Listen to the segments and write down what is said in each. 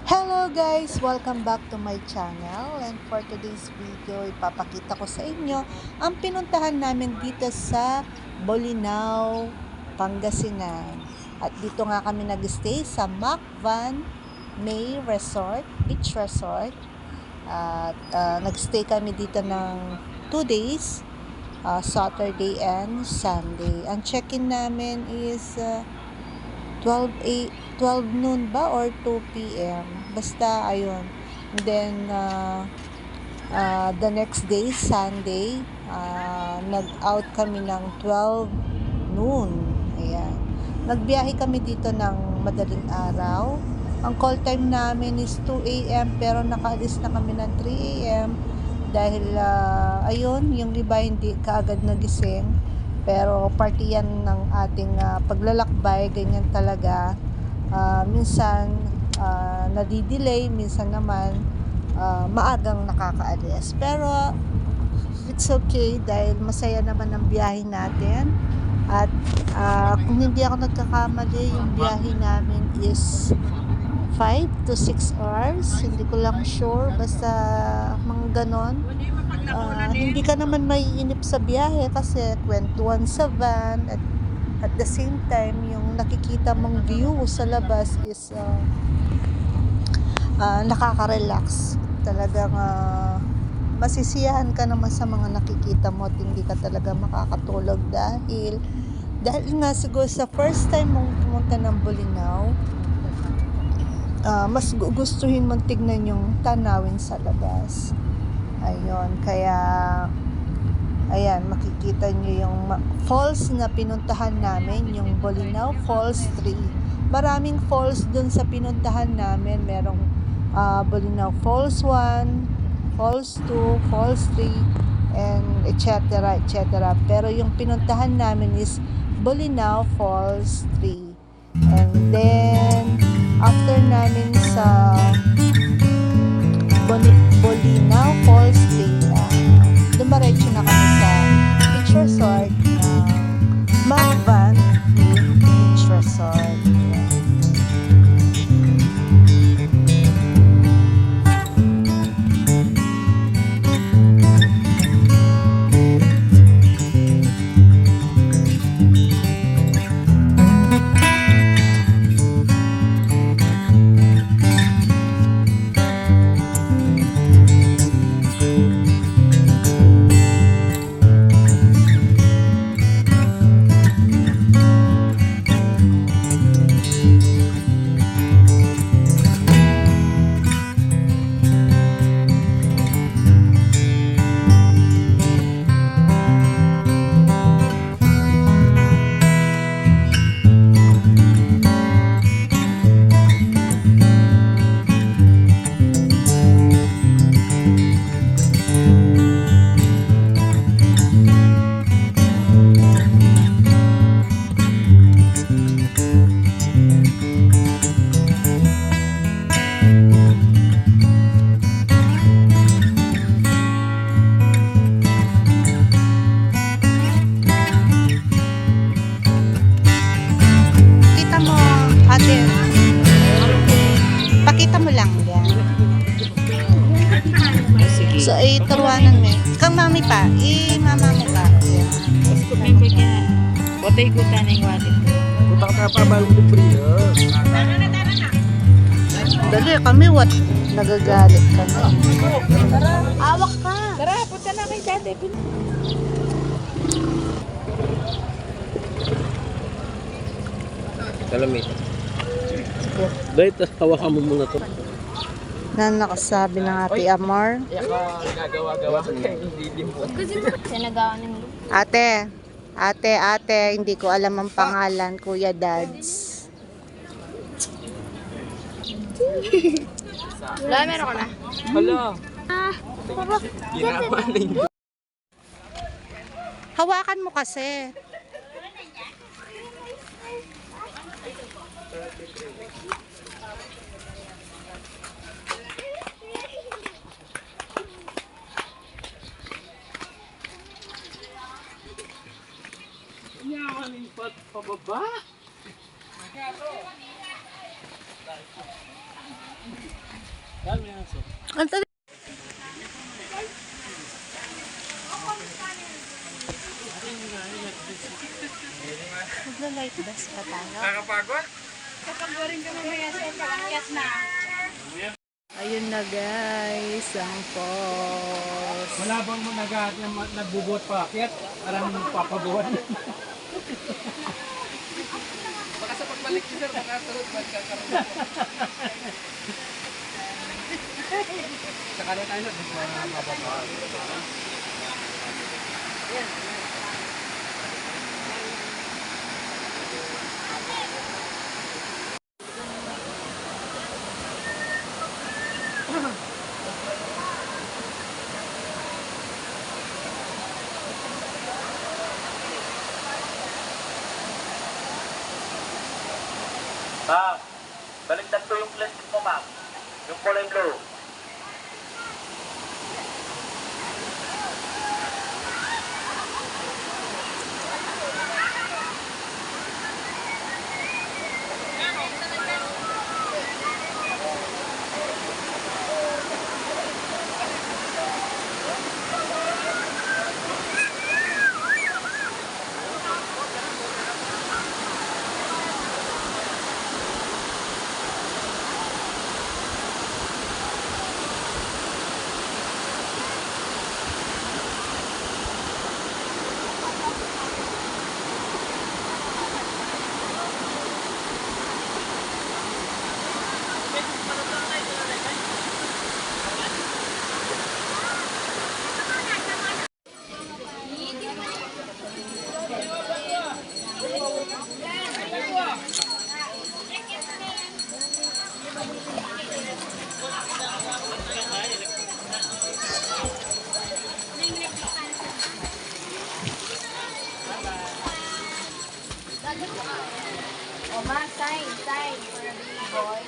Hello guys! Welcome back to my channel, and for today's video, ipapakita ko sa inyo ang pinuntahan namin dito sa Bolinao, Pangasinan. At dito nga kami nag-stay sa Macvan May Resort, Beach Resort. At nag-stay kami dito ng 2 days, Saturday and Sunday. Ang check-in namin is 12 noon ba or 2 p.m. Basta ayun. And then the next day, Sunday, nag-out kami ng 12 noon. Ayan. Nagbiyahe kami dito ng madaling araw. Ang call time namin is 2 a.m. pero nakaalis na kami ng 3 a.m. dahil ayun, yung iba hindi kaagad nagising. Pero party yan ng ating paglalakbay, ganyan talaga. Minsan nadidelay, minsan naman maagang nakakaalis. Pero it's okay dahil masaya naman ang biyahe natin. At kung hindi ako nagkakamali, yung biyahe namin is 5 to 6 hours. Hindi ko lang sure, basta mga ganon. Hindi ka naman maiinip sa biyahe kasi kwentuhan sa van, at the same time yung nakikita mong view sa labas is nakaka-relax talagang. Masisiyahan ka naman sa mga nakikita mo at hindi ka talaga makakatulog dahil nga siguro sa first time mong pumunta ng Bolinao, mas gugustuhin mong tignan yung tanawin sa labas. Ayun, kaya ayan, makikita nyo yung falls na pinuntahan namin, yung Bolinao Falls 3. Maraming falls dun sa pinuntahan namin. Merong Bolinao Falls 1, Falls 2, Falls 3, and etc. etc. Pero yung pinuntahan namin is Bolinao Falls 3. And then after namin sa Bolinao Falls 3, dumaretso na kami sa beach resort na Macvan Beach Resort. Pakita mo lang yan. So, turuanan mo. Kang mami pa. Mama mo pa. Watay guta na yung wallet ko. Kutak na pa ba yung free na? Dali, kami what? Nagagalit ka na. Awak ka. Tara, punta na kay dati. Salamit. Dahil hawakan mo muna to. Na nakasabi ng Ate Amor. Gagawa-gawa ka hindi mo. Sinagawa ng Ate, hindi ko alam ang pangalan, Kuya Dads. Wala, meron ko na. Hala. Ginawa na yun. Hawakan mo kasi. Yaman yung pababa. Ang tabi. Magla-light bus pa tayo. Ayun na guys, ang falls. Malabang mo nagbubuhat pa akyat, parang papabuhat. Baka sa pagbalik ni sir, makasunod magkakaroon. Saka na tayo, di ba mababa? Ma'am, baliktad ko yung plastic mo, ma'am. Yung kulay blue. Oh, ma, sign for a baby boy.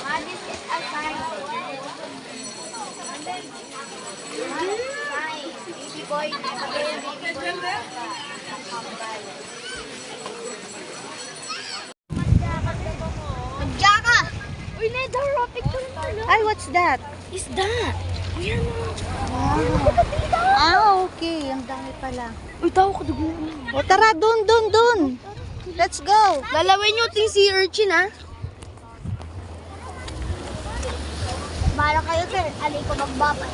Ma, this is a sign. Ma, sign. Baby boy. Baby boy. Magjaka! Uy, Nedaro, picture mo na. Ay, what's that? Is that? Ayan mo. Okay. Ang dami pala. Uy, tao ka dugo. O tara, dun. Let's go. Lalawin nyo ting sea urchin, ha? Bahala kayo, sir. Alay ko magbabay.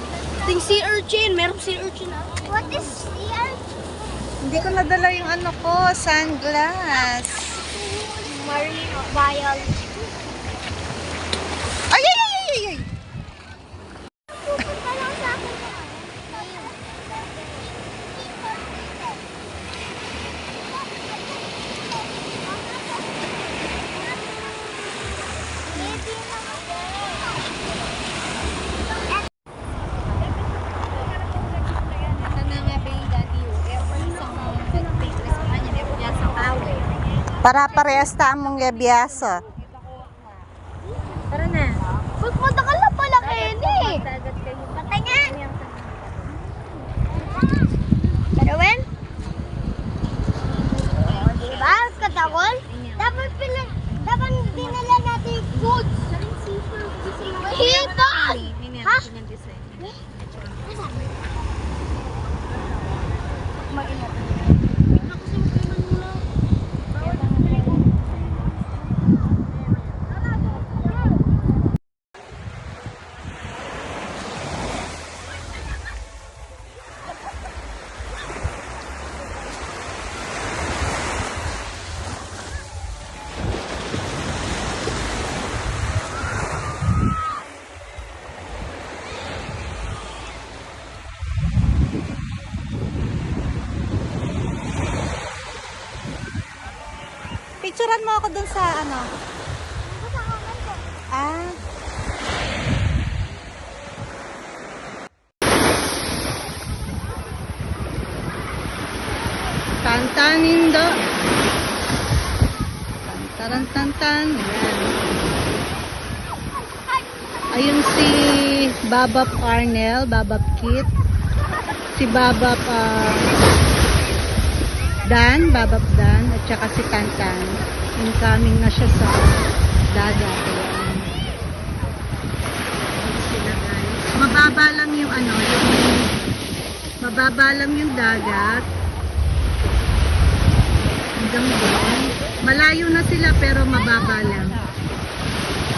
Ting sea urchin. Merong sea urchin, ha? What is sea urchin? Hindi ko nadala yung ano ko, sunglass. Marine biology. Ay! Para parehas ta mong yabiyaso. Tara na. Pagpunta ka lang pala, Kenny. Patay nga. Karawin? Diba? Katakol? Dapat dinala natin yung goods. Hito! Ha? Maingat. Picturean mo ako dun sa ano. Ah. Tantanindo. Tantarantantan. Ayan. Ayun si Babap Arnel, Babap Kit. Si Babap Babap Dan, at saka si Tantan. Incoming na siya sa dagat. Ayan. Mababa lang yung dagat. Hanggang doon. Malayo na sila pero mababa lang.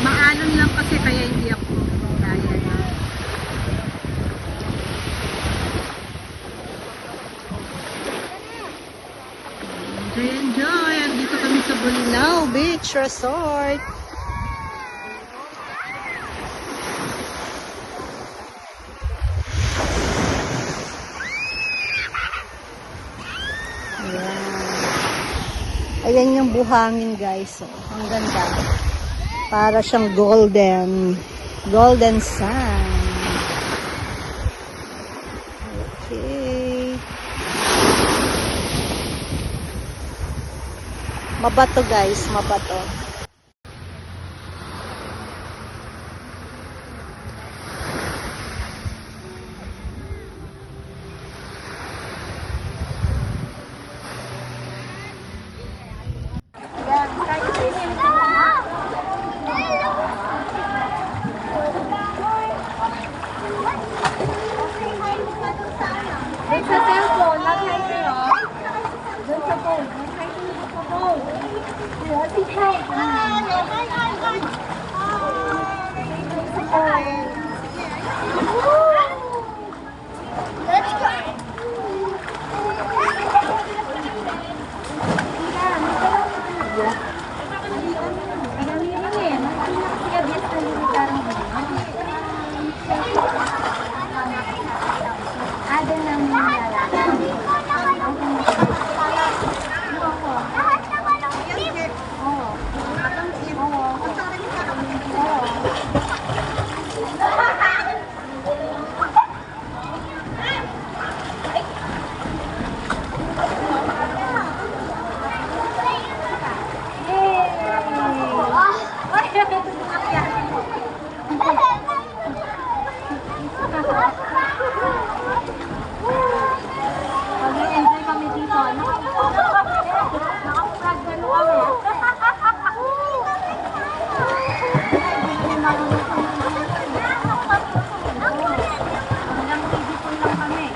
Maalon lang kasi kaya hindi ako kaya. Enjoy! Andito kami sa Bolinao Beach Resort. Ayan yung buhangin guys. Oh, ang ganda. Para siyang golden. Golden sand. Okay. Mabato guys. Mabato. Doon sa cellphone, mag-hi kayo. Doon sa phone, mag-hi kayo sa phone. Hi. Let's go. Ada namanya Pag-enjoy kami dito, nakaprag na kami.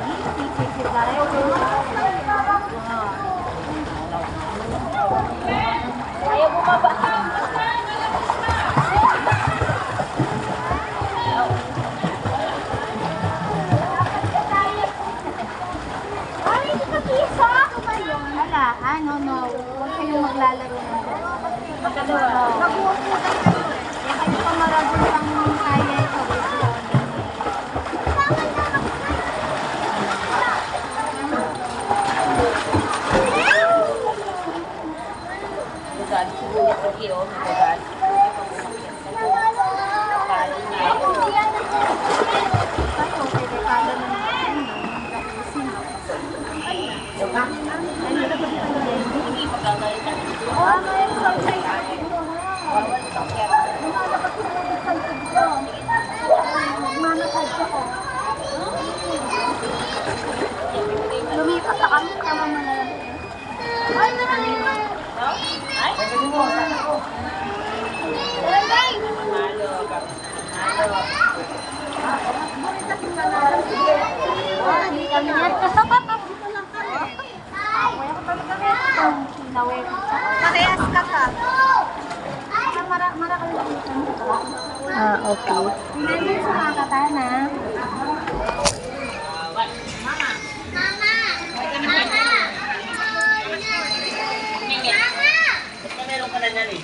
Ayaw bumaba. No. Huwag kayong maglalaro ng mag-uupo kayo. Kayo pa maragol lang kaya ito. Lumipat na kami, tama mo na lang. Ay, parehas ka ka. Okay. Hindi sa mga katana. Meron ka na yan eh.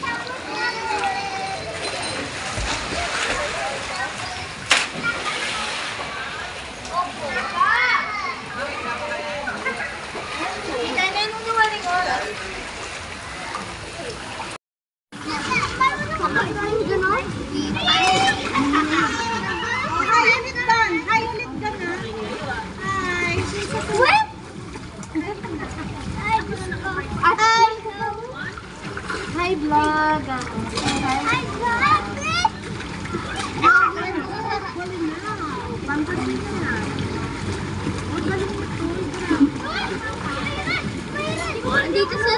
Hi vlog. Hi vlog. Dito sa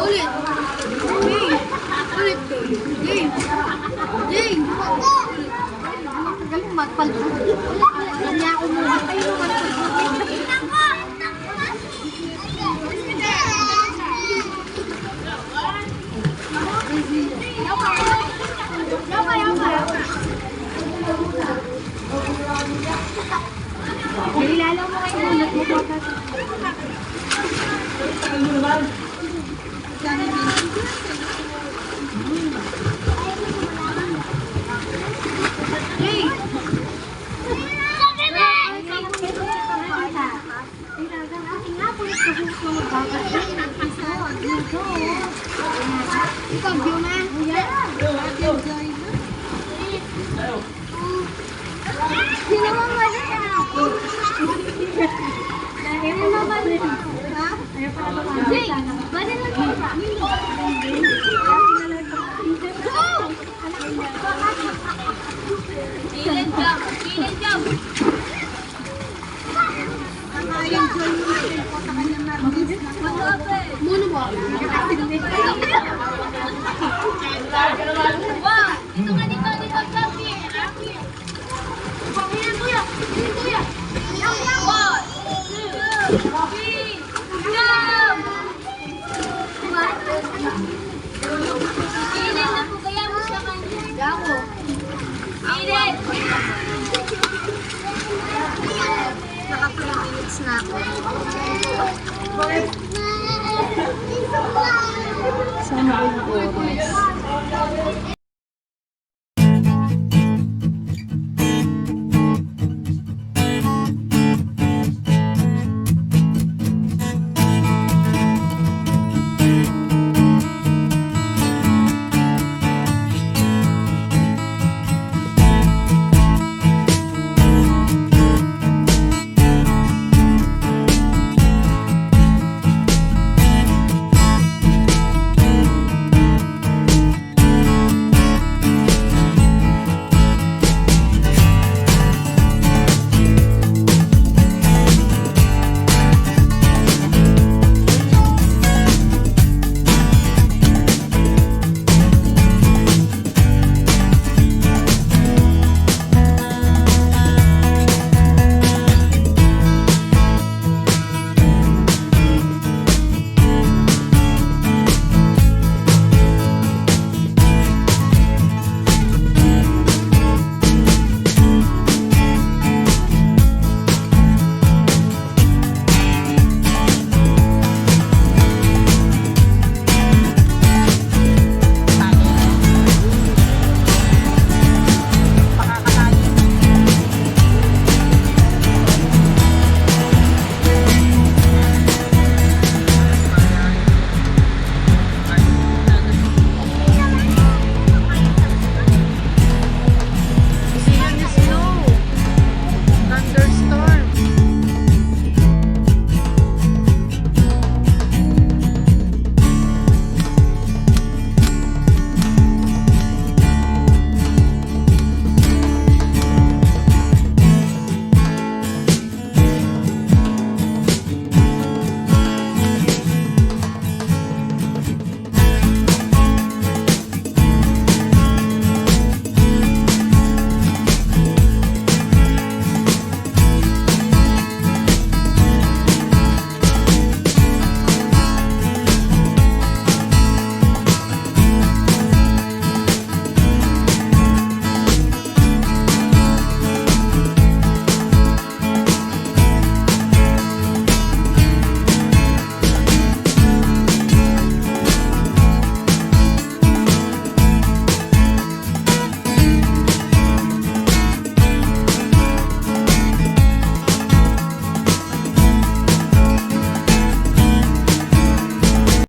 Ulit. Ulit. Game. Game. Galing magpaldo. Kanya ako muna. Ayun Ilalaw mo kayo ulit mo po. Hey! Ikaw, view na? Hindi naman mali. Hindi naman mali. Ha? Jay, mali lang yun. Kilid jump! Kilid jump! Mono mo? Wow! Dito nga, dito, dito, jump here! Pilin kuya! Pilin kuya! One, two, three, jump! Pilin na po, kaya mo siya kanya. Gako. Pilin! Naka-3 minutes na ako. Sana yung oras.